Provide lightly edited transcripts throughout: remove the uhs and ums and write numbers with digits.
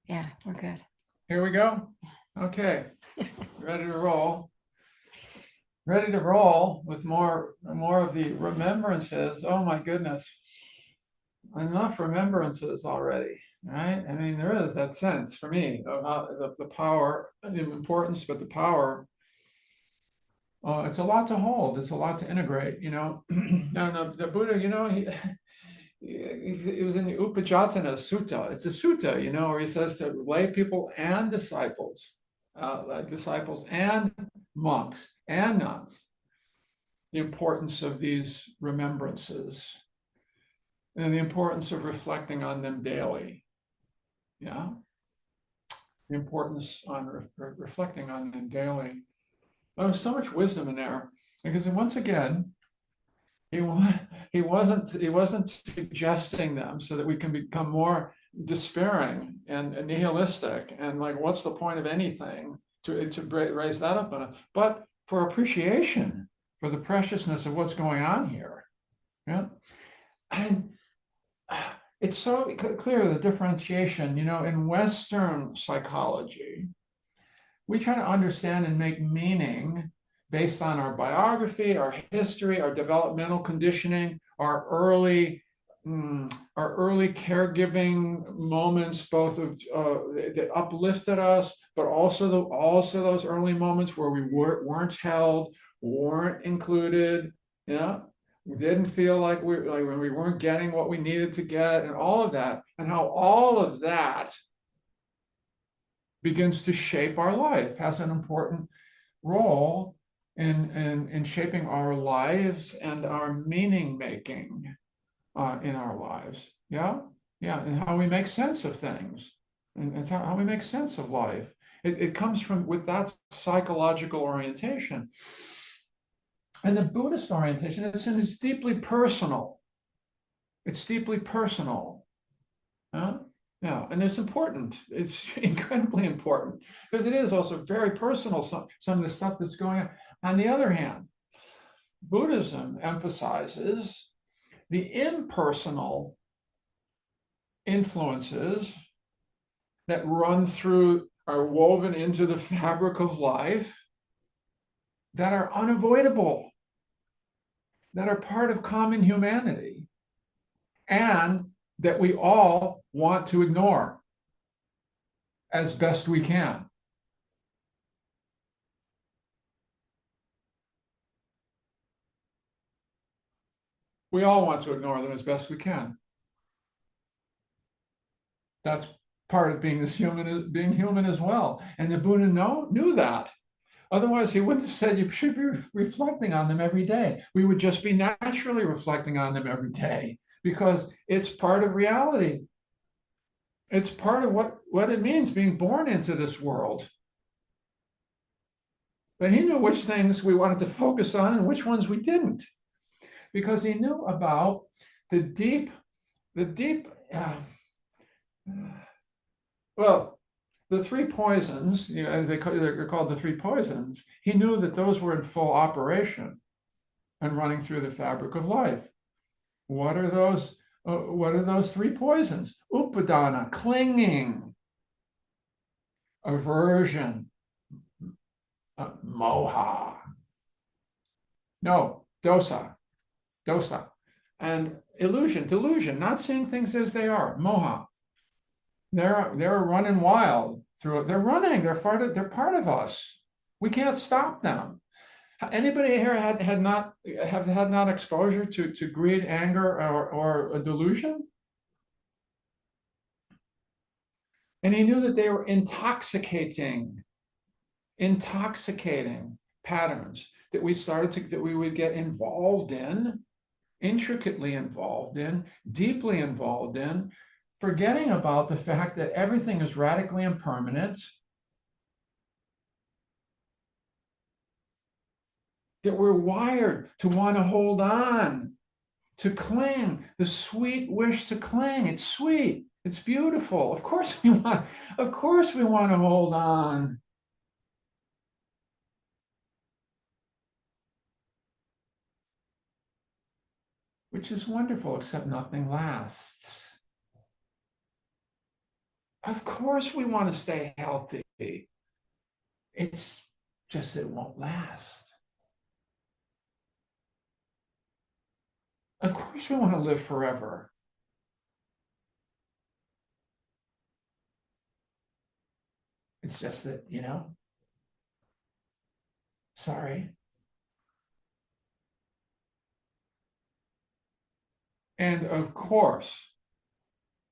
Yeah, we're good. Here we go. Okay, ready to roll. Ready to roll with more of the remembrances. Oh my goodness, enough remembrances already, right? I mean, there is that sense for me of how the power, the importance, but the power. It's a lot to hold. It's a lot to integrate. Now the Buddha, it was in the Upajjhatana Sutta. It's a sutta, where he says to lay people and disciples and monks and nuns, the importance of these remembrances and the importance of reflecting on them daily. Yeah, the importance on reflecting on them daily. There's so much wisdom in there because once again, he he wasn't suggesting them so that we can become more despairing and nihilistic and like what's the point of anything to raise that up on it, but for appreciation for the preciousness of what's going on here. Yeah, and it's so clear the differentiation. In Western psychology, we try to understand and make meaning based on our biography, our history, our developmental conditioning, our early caregiving moments, both of that uplifted us, but also those early moments where we weren't held, weren't included. Yeah, we didn't feel like when we weren't getting what we needed to get, and all of that, and how all of that begins to shape our life, has an important role in shaping our lives and our meaning making in our lives. Yeah, yeah, and how we make sense of things, and it's how we make sense of life. It comes from with that psychological orientation, and the Buddhist orientation. It's deeply personal. It's deeply personal. Huh? Yeah, and it's important. It's incredibly important because it is also very personal, some of the stuff that's going on. On the other hand, Buddhism emphasizes the impersonal influences that run through, are woven into the fabric of life, that are unavoidable, that are part of common humanity, and that we all want to ignore as best we can. We all want to ignore them as best we can. That's part of being human as well. And the Buddha knew that. Otherwise, he wouldn't have said you should be reflecting on them every day. We would just be naturally reflecting on them every day because it's part of reality. It's part of what it means being born into this world. But he knew which things we wanted to focus on and which ones we didn't, because he knew about the deep, the deep. Well, the three poisons, as they're called the three poisons. He knew that those were in full operation and running through the fabric of life. What are those? What are those three poisons? Upadana, clinging; aversion, moha. No, dosa, and illusion, delusion, not seeing things as they are, moha. They're running wild through it. They're running. They're part of us. We can't stop them. Anybody here have had not exposure to greed, anger, or a delusion? And he knew that they were intoxicating patterns that we would get involved in, intricately involved in, deeply involved in, forgetting about the fact that everything is radically impermanent, that we're wired to want to hold on, to cling, the sweet wish to cling. It's sweet. It's beautiful. Of course we want to hold on. Which is wonderful, except nothing lasts. Of course we want to stay healthy. It's just that it won't last. Of course we want to live forever. It's just that, sorry. And of course,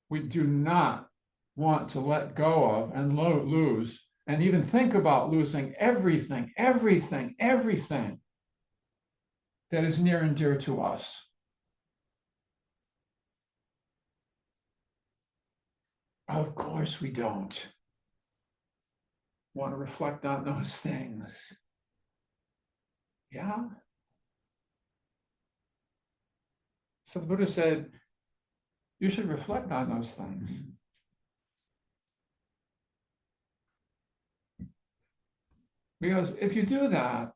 we do not want to let go of and lose and even think about losing everything that is near and dear to us. Of course we don't want to reflect on those things. Yeah. So the Buddha said, you should reflect on those things. Because if you do that,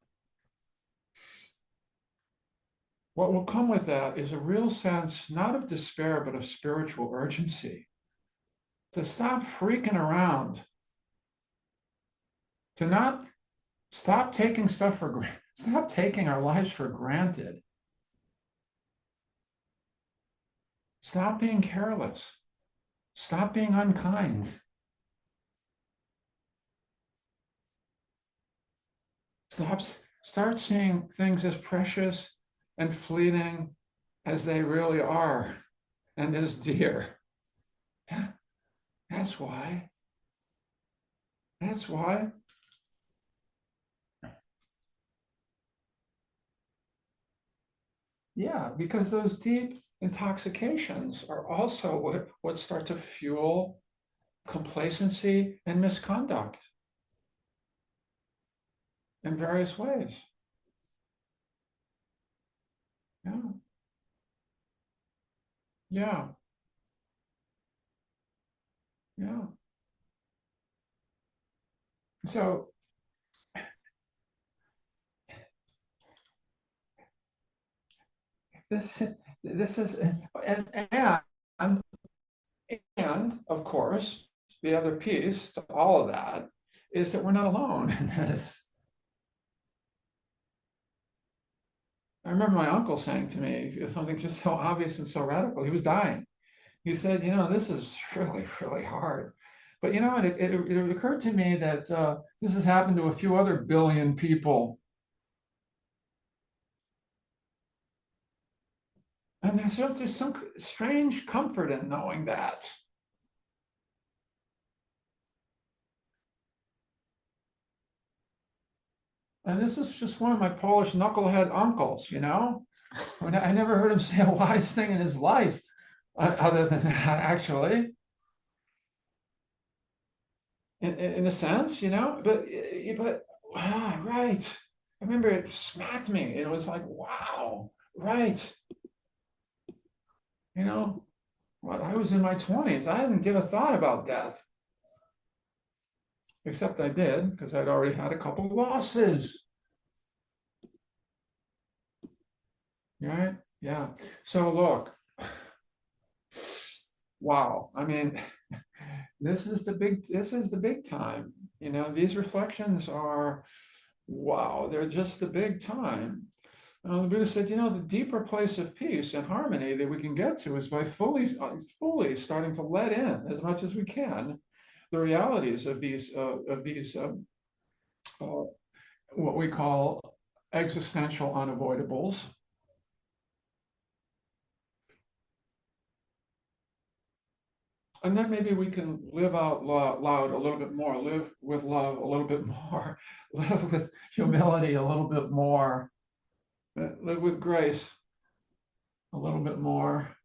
what will come with that is a real sense, not of despair, but of spiritual urgency. To stop freaking around. To not stop taking stuff for granted. Stop taking our lives for granted. Stop being careless. Stop being unkind. Start seeing things as precious and fleeting as they really are and as dear. That's why. That's why. Yeah, because those deep intoxications are also what start to fuel complacency and misconduct in various ways. Yeah. Yeah. Yeah. So this is and of course the other piece to all of that is that we're not alone in this. I remember my uncle saying to me something just so obvious and so radical. He was dying. He said, this is really, really hard. But it occurred to me that this has happened to a few other billion people. And there's some strange comfort in knowing that. And this is just one of my Polish knucklehead uncles, I never heard him say a wise thing in his life, other than that, actually. In a sense, but right. I remember it smacked me. It was like, wow, right. Well, I was in my 20s. I didn't give a thought about death. Except I did, because I'd already had a couple losses. Right? Yeah. So look, wow. I mean, this is the big time. These reflections are, wow, they're just the big time. The Buddha said, the deeper place of peace and harmony that we can get to is by fully starting to let in as much as we can the realities of these what we call existential unavoidables. And then maybe we can live out loud a little bit more, live with love a little bit more, live with humility a little bit more, live with grace a little bit more.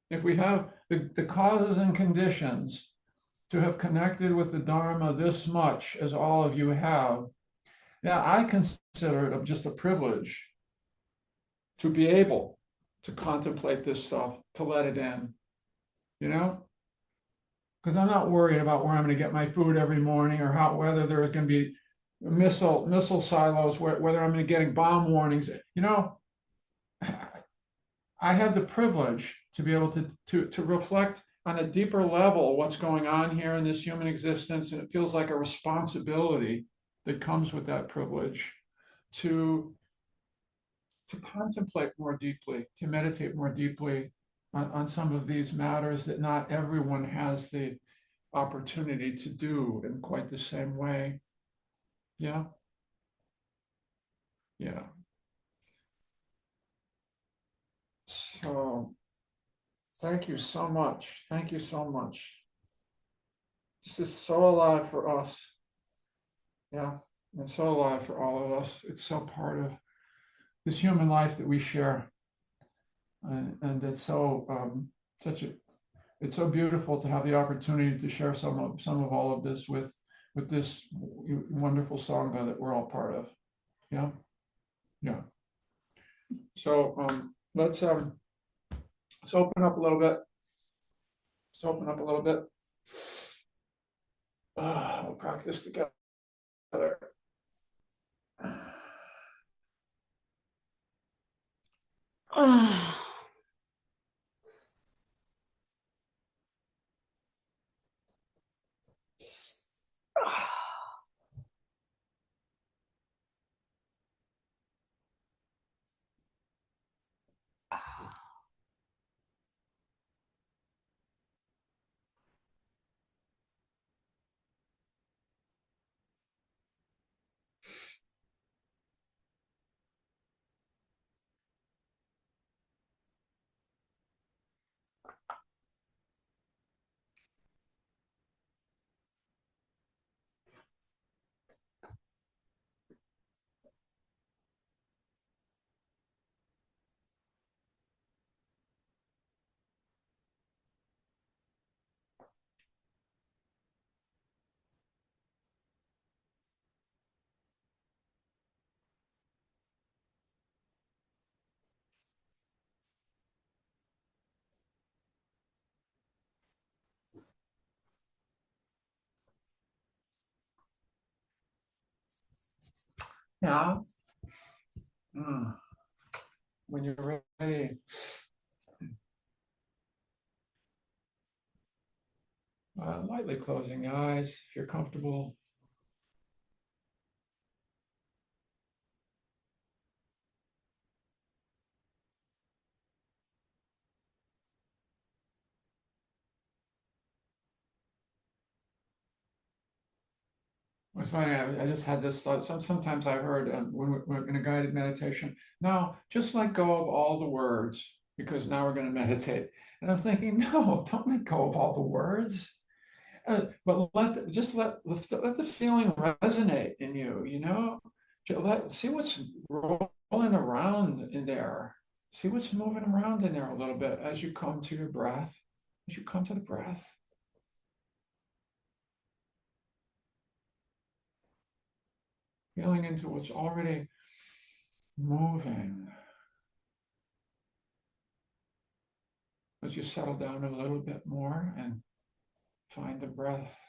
If we have the causes and conditions to have connected with the Dharma this much as all of you have, I consider it just a privilege to be able to contemplate this stuff, to let it in, because I'm not worried about where I'm going to get my food every morning or whether there's going to be missile silos, whether I'm getting bomb warnings. I have the privilege to be able to reflect on a deeper level what's going on here in this human existence. And it feels like a responsibility that comes with that privilege to contemplate more deeply, to meditate more deeply on some of these matters that not everyone has the opportunity to do in quite the same way. Yeah, yeah. So thank you so much. Thank you so much. This is so alive for us. Yeah, it's so alive for all of us. It's so part of this human life that we share, and it's so such a it's so beautiful to have the opportunity to share some of all of this with this wonderful sangha that we're all part of. Yeah, yeah. So let's open up a little bit. Let's open up a little bit. We'll practice together. Yeah. When you're ready, lightly closing the eyes if you're comfortable. It's funny, I just had this thought. Sometimes I heard when we're in a guided meditation, now just let go of all the words because now we're going to meditate. And I'm thinking, no, don't let go of all the words. But let the feeling resonate in you, you know? See what's rolling around in there. See what's moving around in there a little bit as you come to your breath, as you come to the breath, feeling into what's already moving. As you settle down a little bit more and find the breath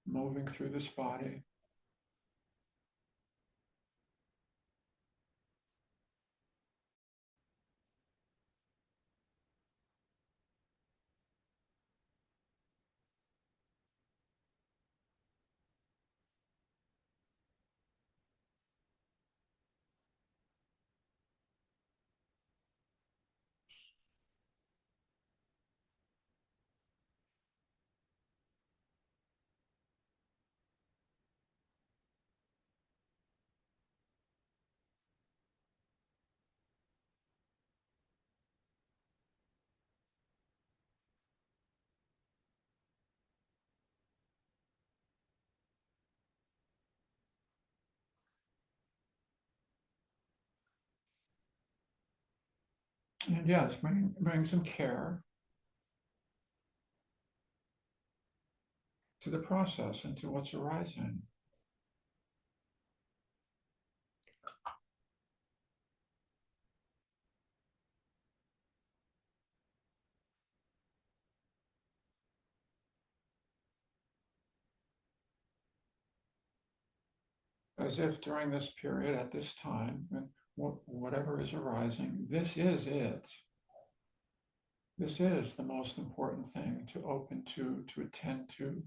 moving through this body. And yes, bring some care to the process and to what's arising. As if during this period, at this time, and whatever is arising, this is it. This is the most important thing to open to attend to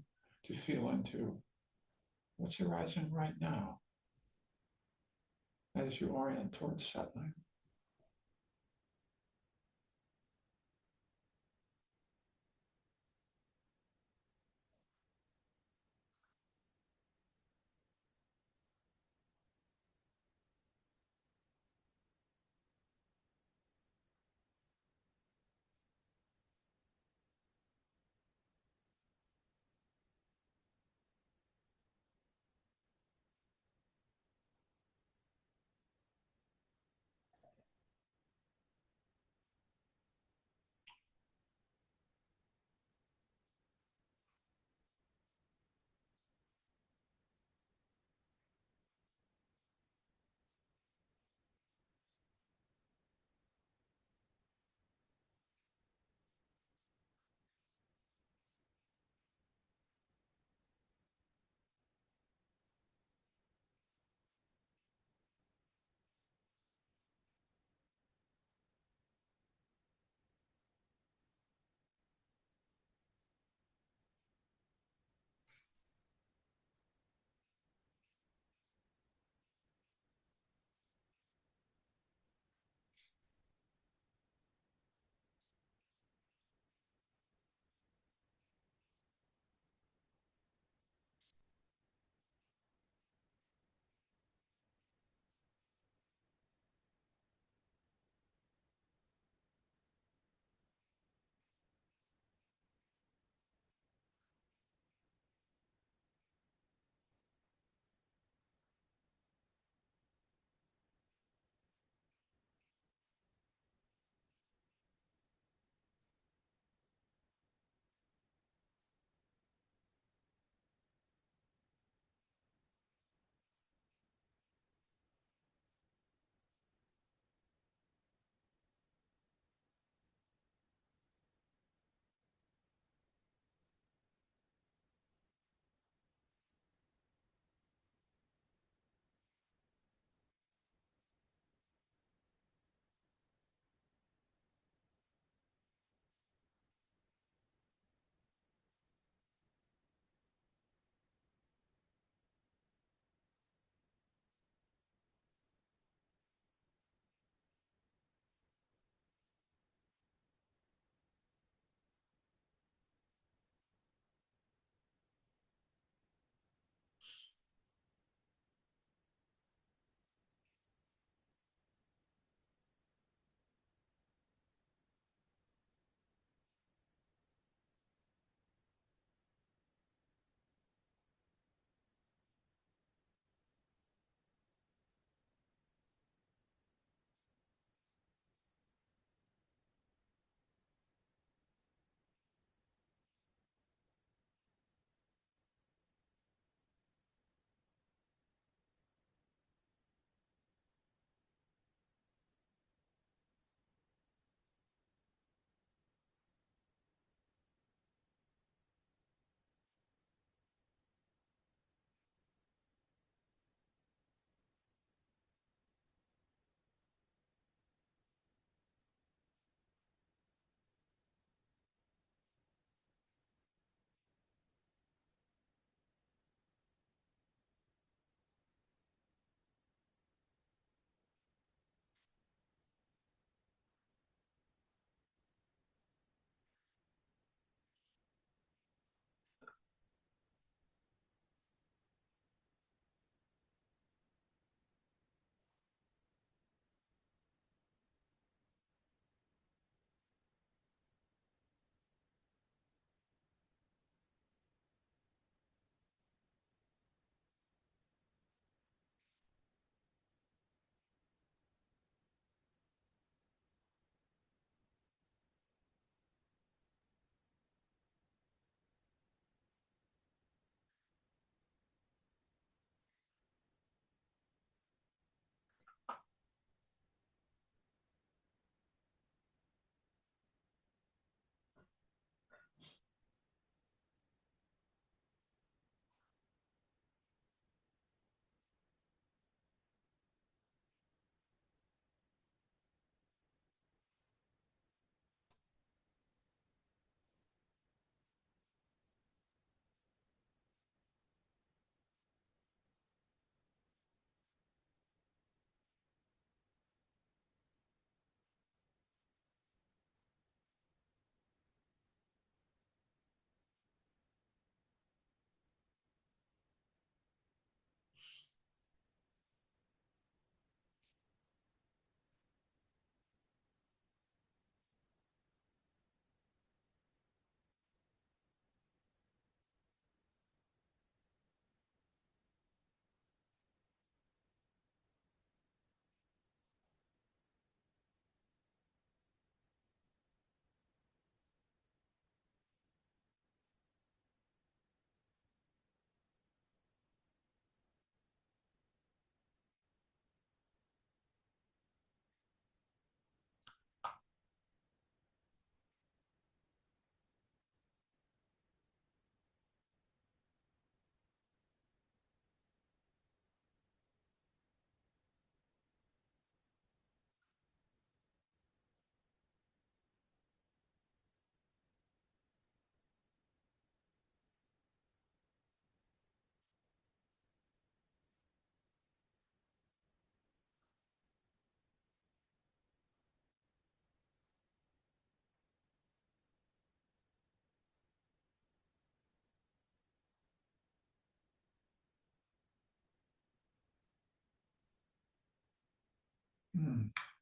feel into. What's arising right now as you orient towards settling?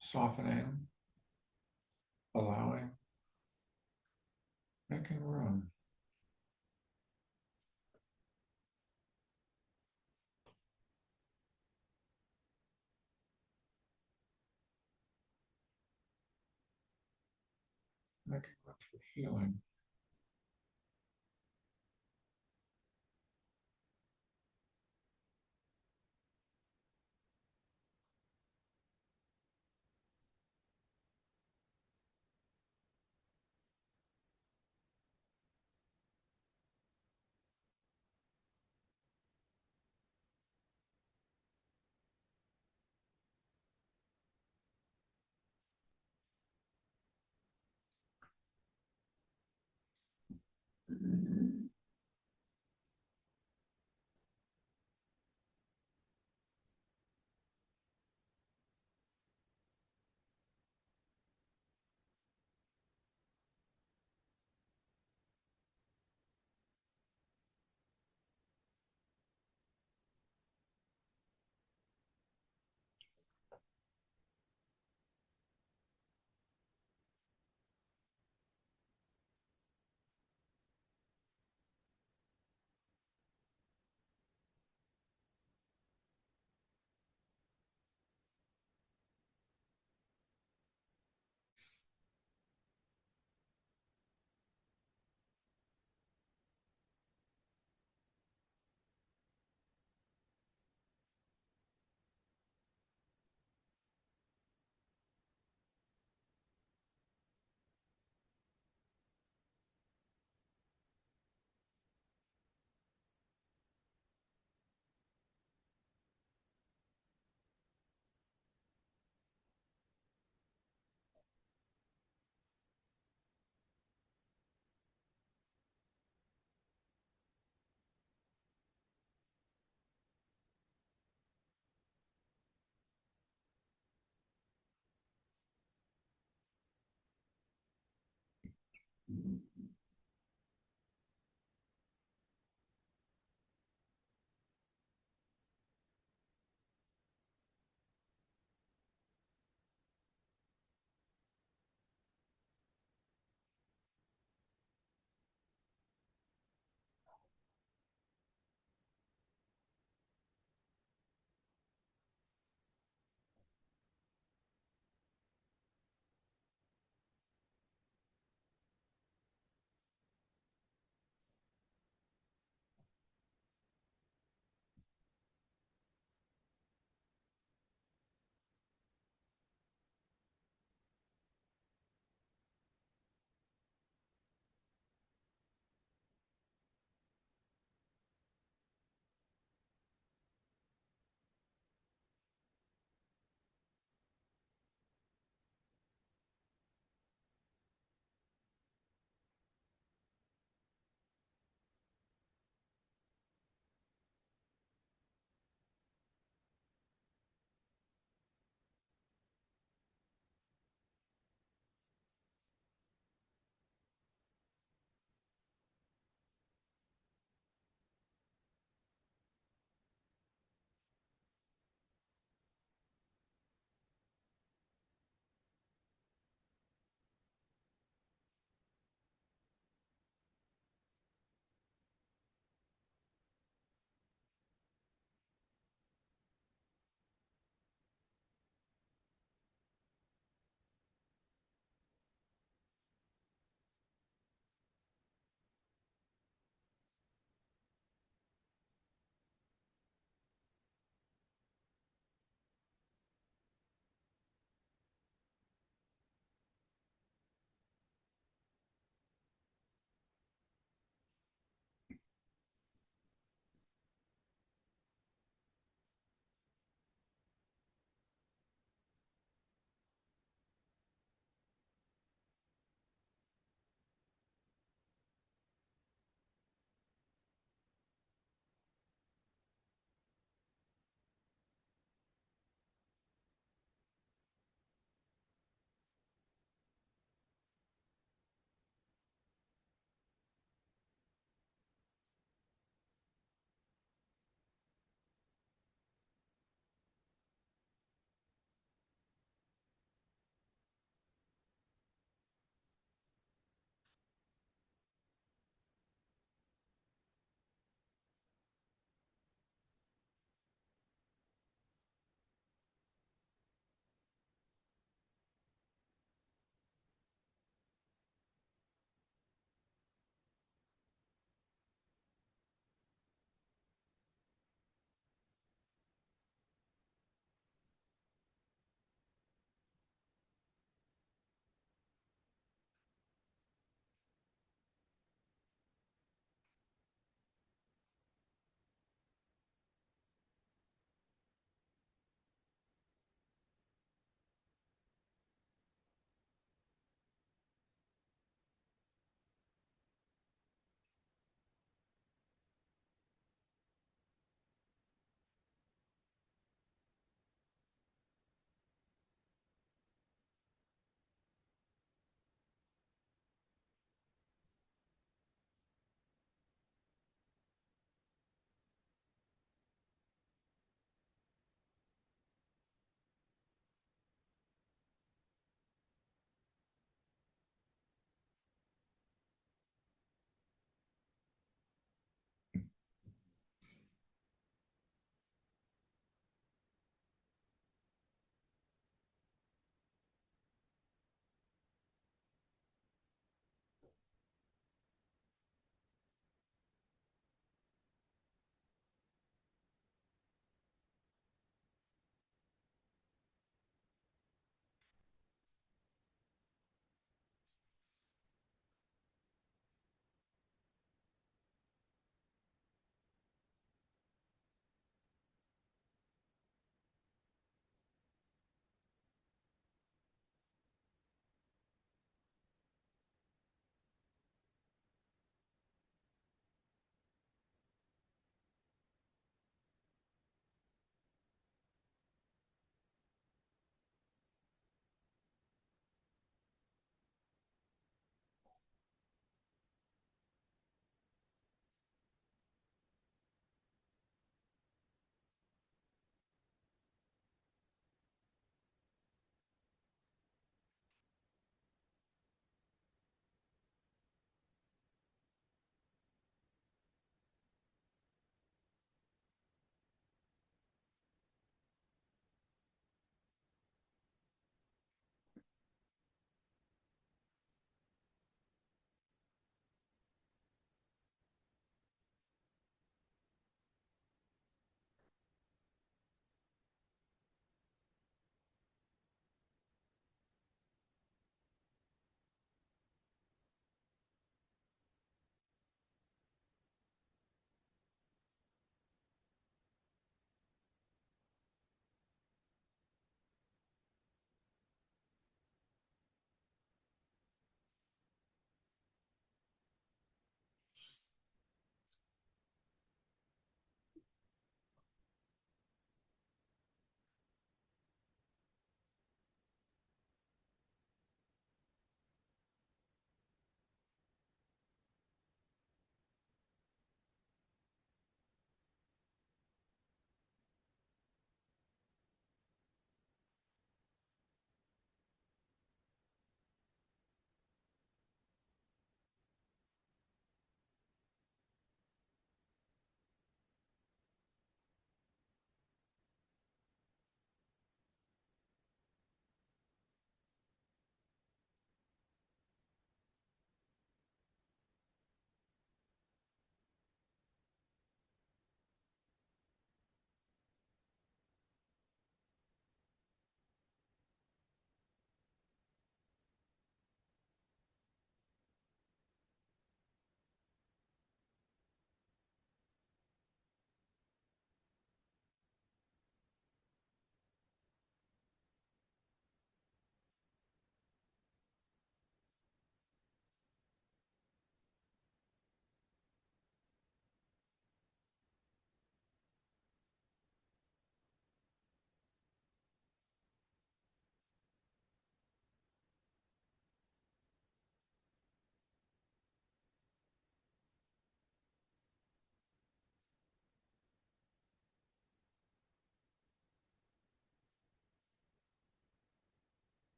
Softening, allowing, making room. Making room for feeling.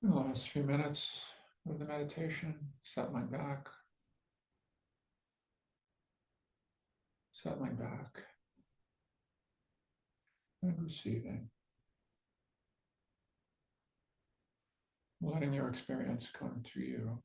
The last few minutes of the meditation, settling back, and receiving, letting your experience come to you.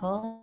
people.